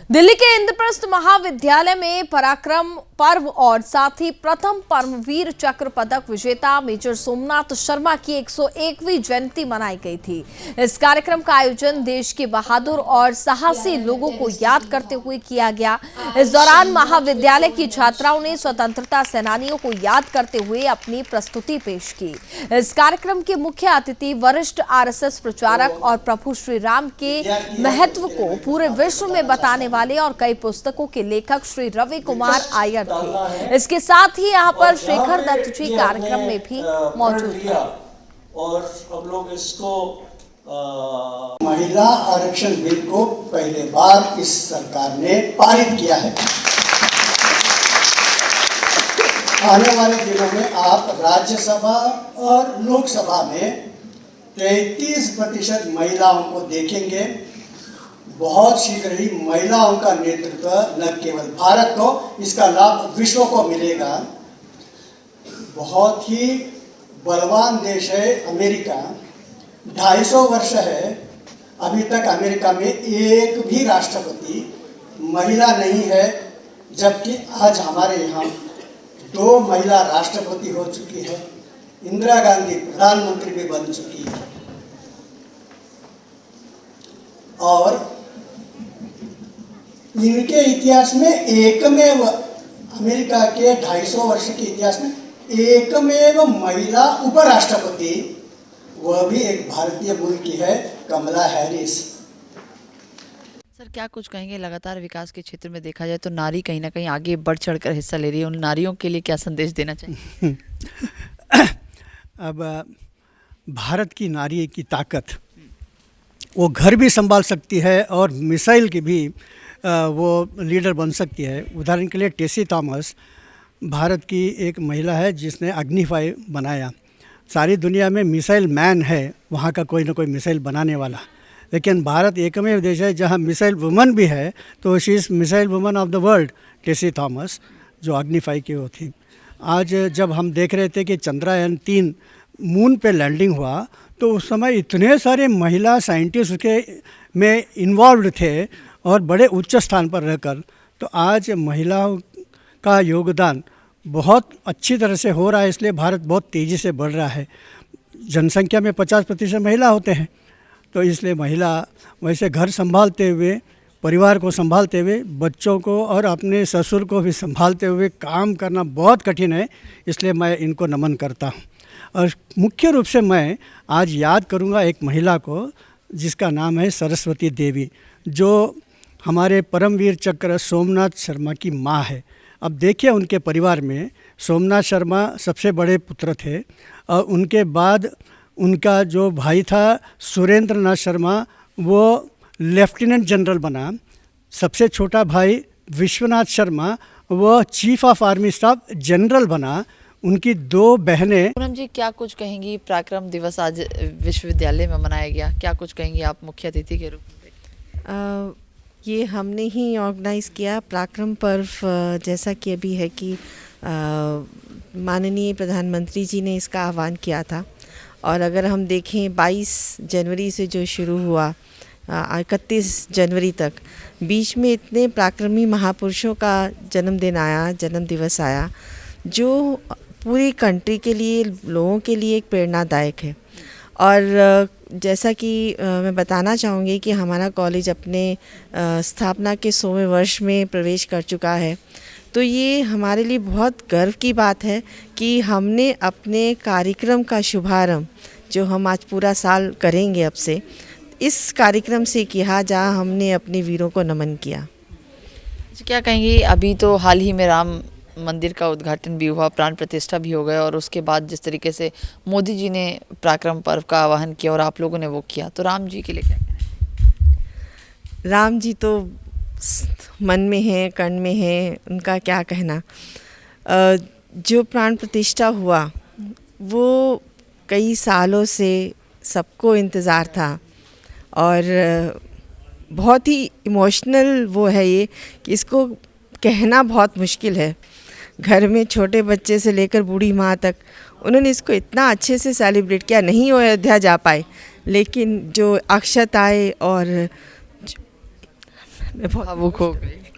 दिल्ली के इंद्रप्रस्थ महाविद्यालय में पराक्रम पर्व और साथ ही प्रथम परमवीर चक्र पदक विजेता मेजर सोमनाथ शर्मा की 101वीं जयंती मनाई गई थी। इस कार्यक्रम का आयोजन देश के बहादुर और साहसी लोगों को याद करते हुए किया गया। इस दौरान महाविद्यालय की छात्राओं ने स्वतंत्रता सेनानियों को याद करते हुए अपनी प्रस्तुति पेश की। इस कार्यक्रम के मुख्य अतिथि वरिष्ठ आरएसएस प्रचारक और प्रभु श्री राम के महत्व को पूरे विश्व में बताने वाले और कई पुस्तकों के लेखक श्री रवि कुमार आयर थे। इसके साथ ही यहाँ पर शेखर दत्त जी कार्यक्रम में भी मौजूद थे। और हम लोग इसको महिला आरक्षण बिल को पहले बार इस सरकार ने पारित किया है। आने वाले दिनों में आप राज्यसभा और लोकसभा में 33% महिलाओं को देखेंगे। बहुत शीघ्र ही महिलाओं का नेतृत्व न केवल भारत को, इसका लाभ विश्व को मिलेगा। बहुत ही बलवान देश है अमेरिका, 250 वर्ष है, अभी तक अमेरिका में एक भी राष्ट्रपति महिला नहीं है, जबकि आज हमारे यहाँ 2 महिला राष्ट्रपति हो चुकी है। इंदिरा गांधी प्रधानमंत्री भी बन चुकी है। और इनके इतिहास में एकमेव, अमेरिका के 250 वर्ष के इतिहास में एकमेव महिला उपराष्ट्रपति, वह भी एक भारतीय मूल की है, कमला हैरिस। सर, क्या कुछ कहेंगे, लगातार विकास के क्षेत्र में देखा जाए तो नारी कहीं ना कहीं आगे बढ़ चढ़कर हिस्सा ले रही है, उन नारियों के लिए क्या संदेश देना चाहिए? अब भारत की नारी की ताकत, वो घर भी संभाल सकती है और मिसाइल की भी वो लीडर बन सकती है। उदाहरण के लिए टेसी थॉमस भारत की एक महिला है जिसने अग्नि-5 बनाया। सारी दुनिया में मिसाइल मैन है, वहाँ का कोई ना कोई मिसाइल बनाने वाला, लेकिन भारत एकमेव देश है जहाँ मिसाइल वुमन भी है, तो she is missile woman of the world, Tessy Thomas, जो अग्नि-5 की वो थी। आज जब हम देख रहे थे कि चंद्रयान 3 मून पे लैंडिंग हुआ, तो उस समय इतने सारे महिला साइंटिस्ट उसके में इन्वॉल्व थे और बड़े उच्च स्थान पर रहकर, तो आज महिलाओं का योगदान बहुत अच्छी तरह से हो रहा है। इसलिए भारत बहुत तेज़ी से बढ़ रहा है। जनसंख्या में 50% महिला होते हैं, तो इसलिए महिला वैसे घर संभालते हुए, परिवार को संभालते हुए, बच्चों को और अपने ससुर को भी संभालते हुए काम करना बहुत कठिन है। इसलिए मैं इनको नमन करता हूँ। और मुख्य रूप से मैं आज याद करूँगा एक महिला को, जिसका नाम है सरस्वती देवी, जो हमारे परमवीर चक्र सोमनाथ शर्मा की माँ है। अब देखिए, उनके परिवार में सोमनाथ शर्मा सबसे बड़े पुत्र थे और उनके बाद उनका जो भाई था सुरेंद्र नाथ शर्मा, वो लेफ्टिनेंट जनरल बना। सबसे छोटा भाई विश्वनाथ शर्मा, वो chief of army staff general बना। उनकी 2 बहनें। पूनम जी, क्या कुछ कहेंगी? पराक्रम दिवस आज विश्वविद्यालय में मनाया गया, क्या कुछ कहेंगी आप मुख्य अतिथि के रूप में? ये हमने ही ऑर्गेनाइज़ किया पराक्रम पर्व, जैसा कि अभी है कि माननीय प्रधानमंत्री जी ने इसका आह्वान किया था। और अगर हम देखें 22 जनवरी से जो शुरू हुआ 31 जनवरी तक, बीच में इतने पराक्रमी महापुरुषों का जन्म दिवस आया, जो पूरी कंट्री के लिए, लोगों के लिए एक प्रेरणादायक है। और जैसा कि मैं बताना चाहूँगी कि हमारा कॉलेज अपने स्थापना के 100वें वर्ष में प्रवेश कर चुका है, तो ये हमारे लिए बहुत गर्व की बात है कि हमने अपने कार्यक्रम का शुभारंभ, जो हम आज पूरा साल करेंगे अब से, इस कार्यक्रम से किया जहाँ हमने अपने वीरों को नमन किया। क्या कहेंगी, अभी तो हाल ही में राम मंदिर का उद्घाटन भी हुआ, प्राण प्रतिष्ठा भी हो गया, और उसके बाद जिस तरीके से मोदी जी ने पराक्रम पर्व का आह्वान किया और आप लोगों ने वो किया, तो राम जी के लिए क्या कहना? राम जी तो मन में है, कण में है, उनका क्या कहना। जो प्राण प्रतिष्ठा हुआ, वो कई सालों से सबको इंतज़ार था और बहुत ही इमोशनल वो है ये कि इसको कहना बहुत मुश्किल है। घर में छोटे बच्चे से लेकर बूढ़ी माँ तक उन्होंने इसको इतना अच्छे से सेलिब्रेट किया। नहीं वो अयोध्या जा पाए, लेकिन जो अक्षत आए और मैं बहुत भावुक हो गई।